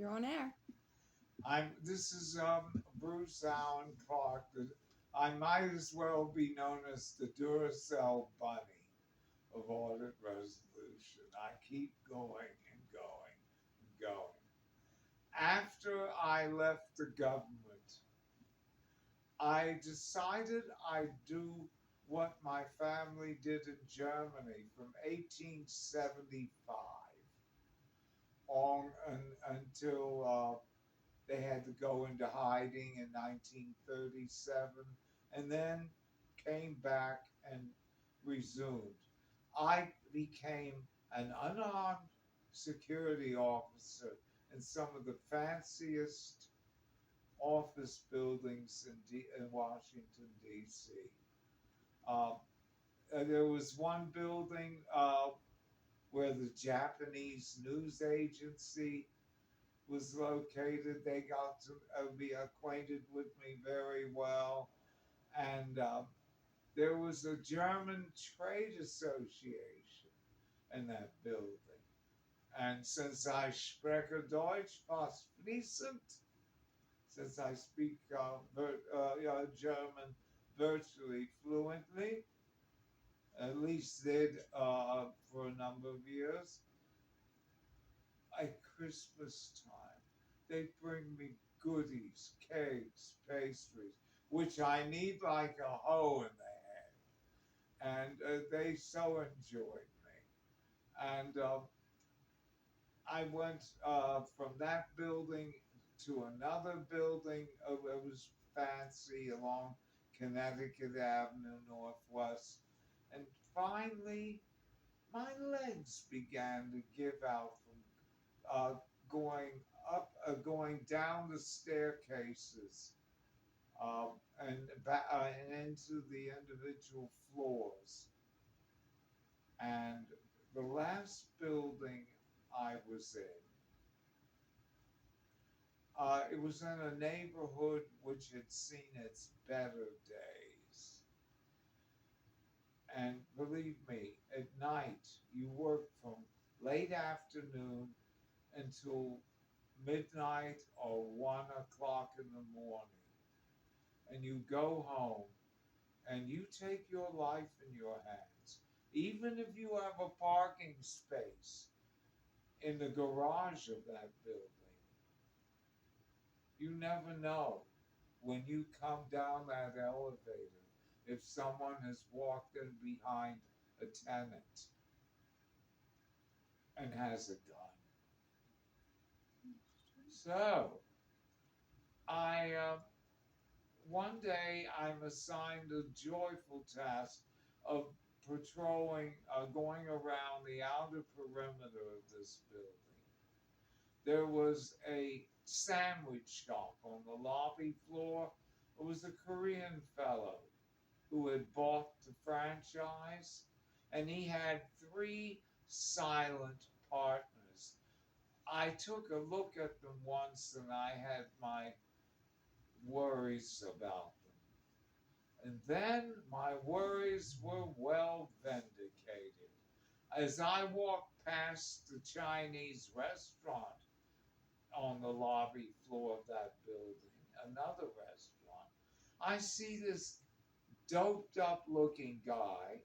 You're on air. This is Bruce Allen Clark. I might as well be known as the Duracell Bunny of audit resolution. I keep going and going and going. After I left the government, I decided I'd do what my family did in Germany from 1875 until they had to go into hiding in 1937 and then came back and resumed. I became an unarmed security officer in some of the fanciest office buildings in Washington, D.C. Uh, there was one building where the Japanese news agency was located. They got to be acquainted with me very well. And there was a German trade association in that building. And since I spreche Deutsch fast fließend, since I speak German virtually fluently, at least did for a number of years, at Christmas time, they bring me goodies, cakes, pastries, which I need like a hoe in the head. And they so enjoyed me. And I went from that building to another building. It was fancy along Connecticut Avenue Northwest. And finally, my legs began to give out from uh, going down the staircases and into the individual floors. And the last building I was in, it was in a neighborhood which had seen its better days. And believe me, at night you work from late afternoon until midnight or 1 o'clock in the morning. And you go home and you take your life in your hands. Even if you have a parking space in the garage of that building, you never know when you come down that elevator if someone has walked in behind a tenant and has a gun. So, I one day I'm assigned a joyful task of patrolling, going around the outer perimeter of this building. There was a sandwich shop on the lobby floor. It was a Korean fellow who had bought the franchise, and he had three silent partners. I took a look at them once and I had my worries about them. And then my worries were well vindicated. As I walked past the Chinese restaurant on the lobby floor of that building, another restaurant, I see this doped up looking guy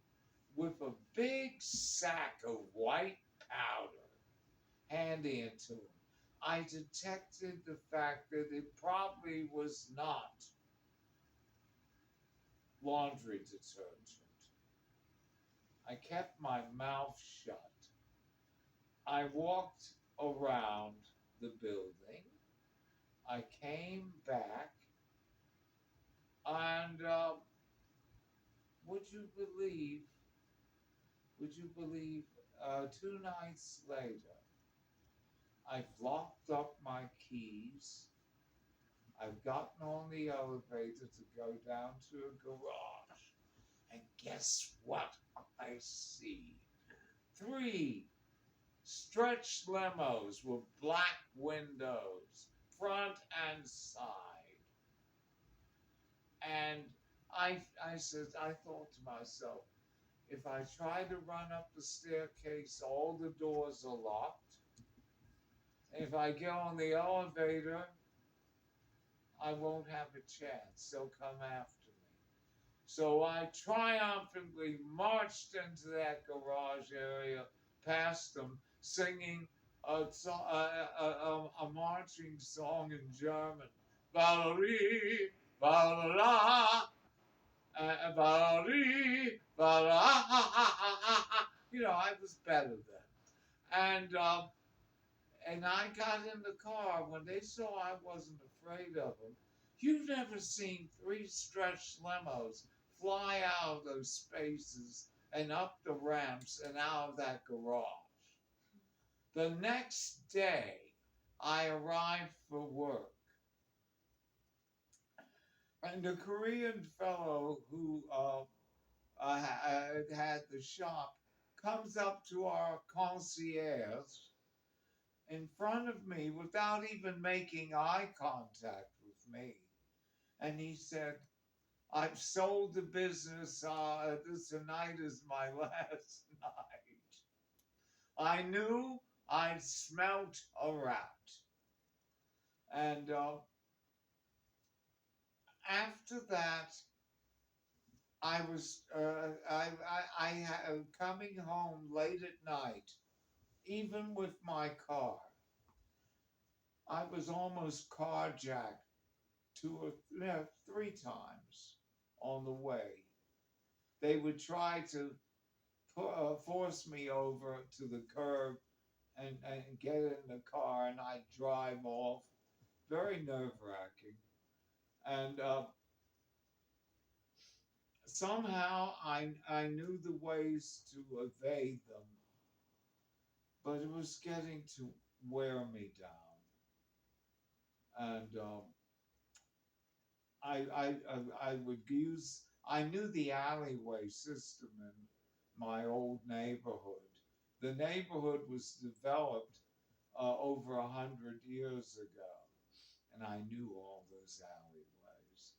with a big sack of white powder handing it to him. I detected the fact that it probably was not laundry detergent. I kept my mouth shut. I walked around the building. I came back, and would you believe? Would you believe? 2 nights later, I've locked up my keys. I've gotten on the elevator to go down to a garage, and guess what I see? Three stretched limos with black windows, front and side. And I thought to myself, if I try to run up the staircase, all the doors are locked. If I get on the elevator, I won't have a chance. They'll come after me. So I triumphantly marched into that garage area, past them, singing a marching song in German. Valerie, Valerie, Valerie, Valerie. You know, I was better then. And I got in the car when they saw I wasn't afraid of them. You've never seen three stretched limos fly out of those spaces and up the ramps and out of that garage. The next day, I arrived for work, and the Korean fellow who had the shop comes up to our concierge in front of me without even making eye contact with me. And he said, I've sold the business. This tonight is my last night. I knew I'd smelt a rat. And after that, I was coming home late at night, even with my car. I was almost carjacked three times on the way. They would try to force me over to the curb and get in the car, and I'd drive off. Very nerve wracking. And somehow I knew the ways to evade them, but it was getting to wear me down. And I would use, I knew the alleyway system in my old neighborhood. The neighborhood was developed over 100 years ago, and I knew all those alleyways.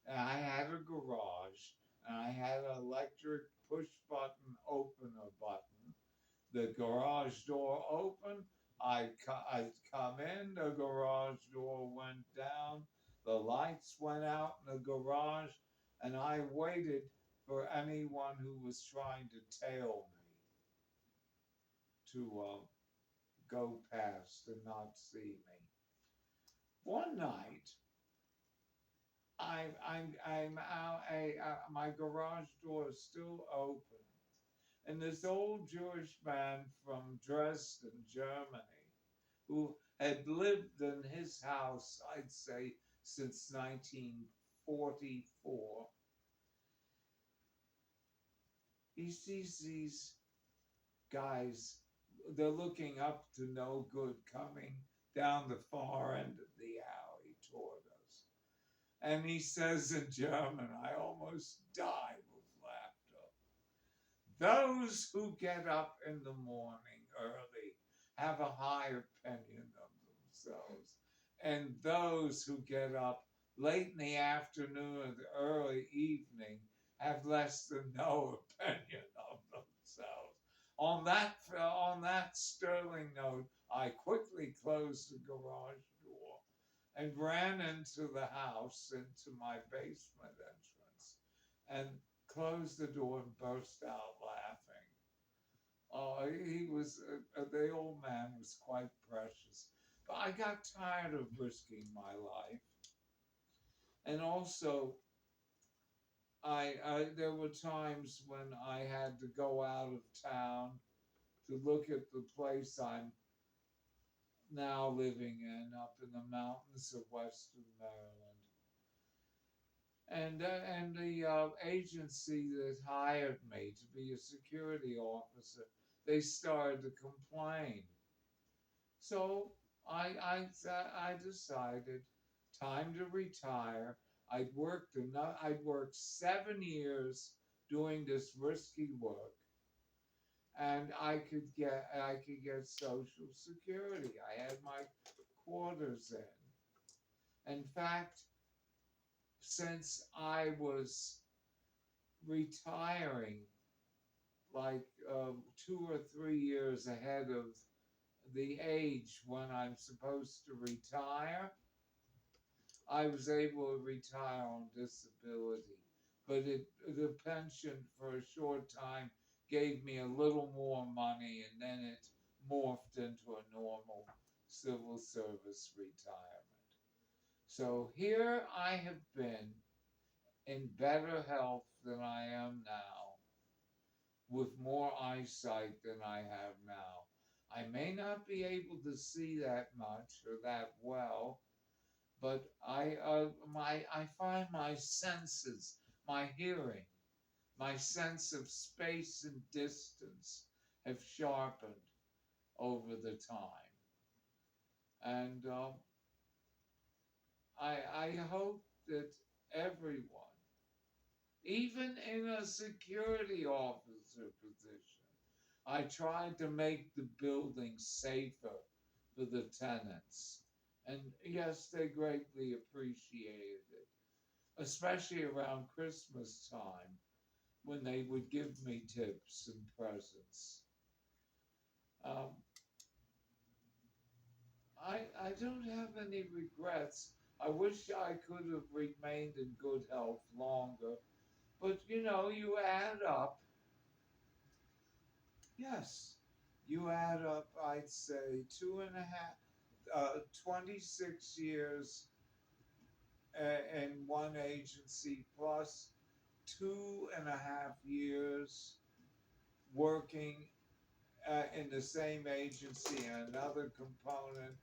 And I had a garage, and I had an electric push button opener button. The garage door opened. I'd come in, the garage door went down, the lights went out in the garage, and I waited for anyone who was trying to tail me to go past and not see me. One night, I'm out. My garage door is still open, and this old Jewish man from Dresden, Germany, who had lived in his house, I'd say, since 1944. He sees these guys, they're looking up to no good coming down the far end of the alley toward us. And he says in German, I almost died with laughter. Those who get up in the morning early have a high opinion of themselves. And those who get up late in the afternoon or the early evening have less than no opinion of themselves. On that sterling note, I quickly closed the garage door and ran into the house, into my basement entrance, and closed the door and burst out laughing. He was, the old man was quite precious. But I got tired of risking my life. And also, there were times when I had to go out of town to look at the place I'm now living in up in the mountains of Western Maryland. And the agency that hired me to be a security officer, they started to complain. So I decided time to retire. I'd worked 7 years doing this risky work, and I could get Social Security. I had my quarters in. In fact, since I was retiring like 2 or 3 years ahead of the age when I'm supposed to retire, I was able to retire on disability. But the pension for a short time gave me a little more money, and then it morphed into a normal civil service retirement. So here I have been in better health than I am now, with more eyesight than I have now. I may not be able to see that much or that well, but I find my senses, my hearing, my sense of space and distance have sharpened over the time, and I hope that everyone, even in a security officer position, I tried to make the building safer for the tenants. And yes, they greatly appreciated it, especially around Christmas time when they would give me tips and presents. Um, I don't have any regrets. I wish I could have remained in good health longer, but you add up. Yes, you add up, I'd say, 26 years in one agency plus 2.5 years working in the same agency and another component,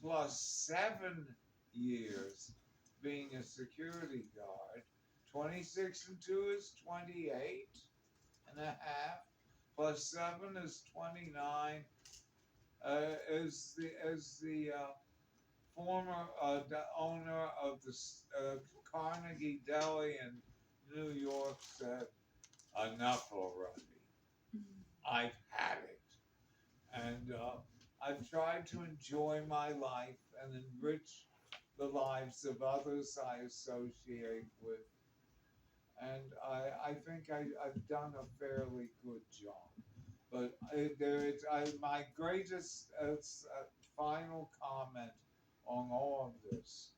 plus 7 years being a security guard. 26 and 2 is 28 and a half, plus 7 is 29. As the former owner of the Carnegie Deli in New York said, enough already. I've had it. And I've tried to enjoy my life and enrich the lives of others I associate with. And I think I've done a fairly good job. But my greatest final comment on all of this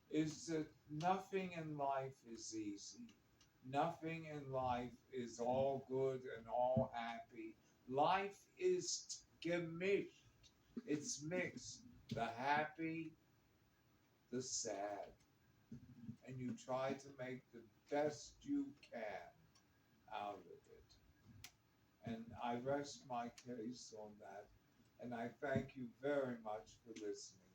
is that nothing in life is easy. Nothing in life is all good and all happy. Life is gemished. It's mixed. The happy, the sad. And you try to make the best you can out of it. And I rest my case on that. And I thank you very much for listening.